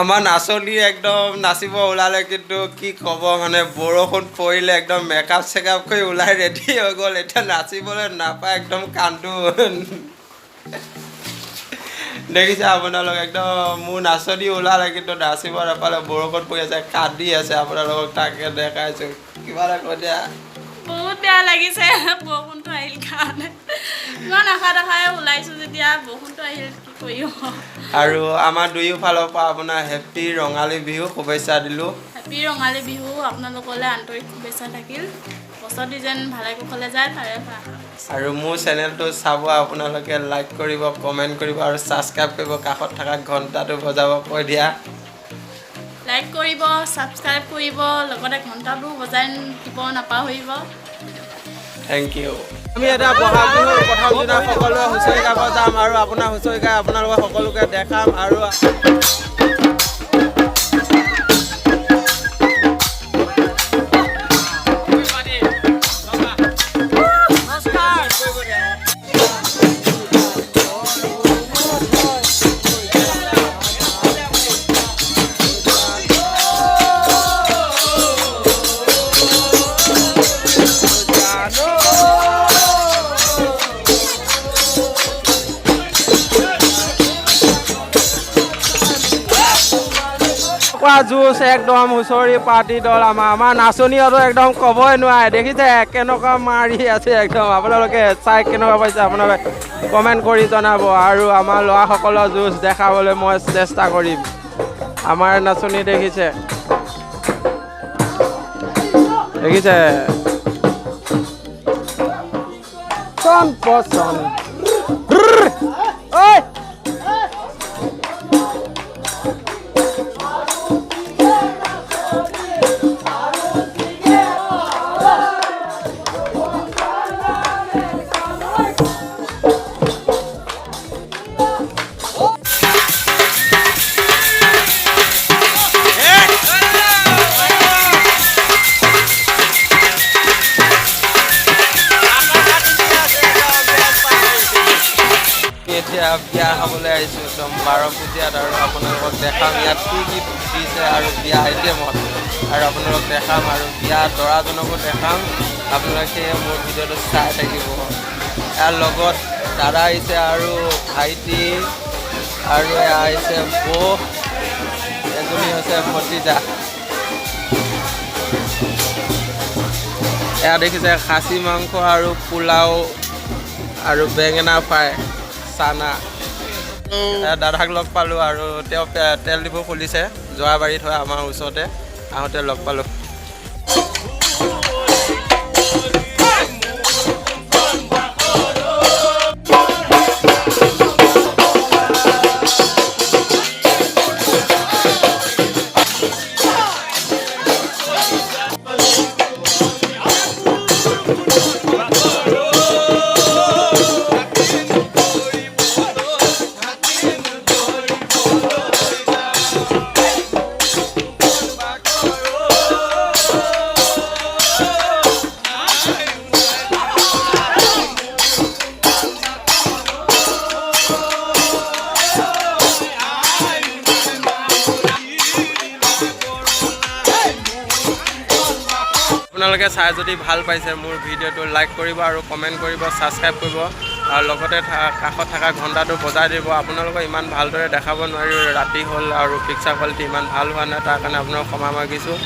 আমাৰ নাচনী একদম নাচিব ওলালে কিন্তু কি ক'ব মানে বৰষুণ পৰিলে একদম মেকআপ চেকআপ কৰি ওলাই ৰেডি হৈ গ'ল এতিয়া নাচিবলৈ নাপায় একদম কান্দো দেখিছে আপোনালোক একদম মোৰ নাচনী ওলালে কিন্তু নাচিব নাপালে বৰষুণ পৰি আছে কান্দি আছে আপোনালোকক তাকে দেখাইছোঁ কিবা এটা কৈ দিয়া বহুত বেয়া লাগিছে বৰষুণটো আহিল কাৰণে ইমান আশা দেখাই ওলাইছোঁ যেতিয়া বৰষুণটো আহিল কি কৰিম আৰু আমাৰ দুয়োফালৰ পৰা আপোনাৰ হেপী ৰঙালী বিহু শুভেচ্ছা দিলোঁ হেপী ৰঙালী বিহু আপোনালোকলৈ আন্তৰিক শুভেচ্ছা থাকিল বছৰটি যেন ভালে কুশলে যায় তাৰে আশা আৰু মোৰ চেনেলটো চাব আপোনালোকে লাইক কৰিব কমেণ্ট কৰিব আৰু ছাবস্ক্ৰাইব কৰিব কাষত থকা ঘণ্টাটো বজাব কৈ দিয়া লাইক কৰিব ছাবস্ক্ৰাইব কৰিব লগতে ঘণ্টাটো বজাই দিব নাপাহৰিব থেংক ইউ আমি এটা বহাগ বিহুৰ প্ৰথম দিনা সকলোৱে হুঁচৰি গাব যাম আৰু আপোনাৰ হুঁচৰি গাই আপোনালোকক সকলোকে দেখাম আৰু জুচ একদম হুঁচৰি পাৰ্টি দল আমাৰ নাচনীহঁতো একদম ক'বই নোৱাৰে দেখিছে কেনেকুৱা মাৰি আছে একদম আপোনালোকে চাই কেনেকুৱা পাইছে আপোনালোকে কমেণ্ট কৰি জনাব আৰু আমাৰ ল'ৰাসকলৰ জুচ দেখাবলৈ মই চেষ্টা কৰিম আমাৰ নাচনী দেখিছে চন পচন ঐ এতিয়া বিয়া খাবলৈ আহিছোঁ একদম 12 পূজীয়াত আৰু আপোনালোকক দেখাম ইয়াত কি কি দিছে আৰু বিয়া আইটেমত আৰু আপোনালোক দেখাম আৰু বিয়া দৰাজনকো দেখাম আপোনালোকে মোৰ ভিডিঅ'টো চাই থাকিব ইয়াৰ লগত দাদা আহিছে আৰু ভাইটি আৰু এয়া আহিছে বৌ এজনী হৈছে ভতিজা এয়া দেখিছে খাচী মাংস আৰু পোলাও আৰু বেঙেনা ফ্ৰাই চানা দাদাক লগ পালোঁ আৰু তেওঁ তেল ডিপু খুলিছে যোৱাবাৰীত হয় আমাৰ ওচৰতে আহোঁতে লগ পালোঁ আপোনালোকে চাই যদি ভাল পাইছে মোৰ ভিডিঅ'টো লাইক কৰিব আৰু কমেণ্ট কৰিব ছাবস্ক্ৰাইব কৰিব আৰু লগতে কাষত থকা ঘণ্টাটো বজাই দিব আপোনালোকক ইমান ভালদৰে দেখাব নোৱাৰিলোঁ ৰাতি হ'ল আৰু পিকচাৰ কোৱালিটি ইমান ভাল হোৱা নাই তাৰ কাৰণে আপোনালোকক ক্ষমা মাগিছোঁ।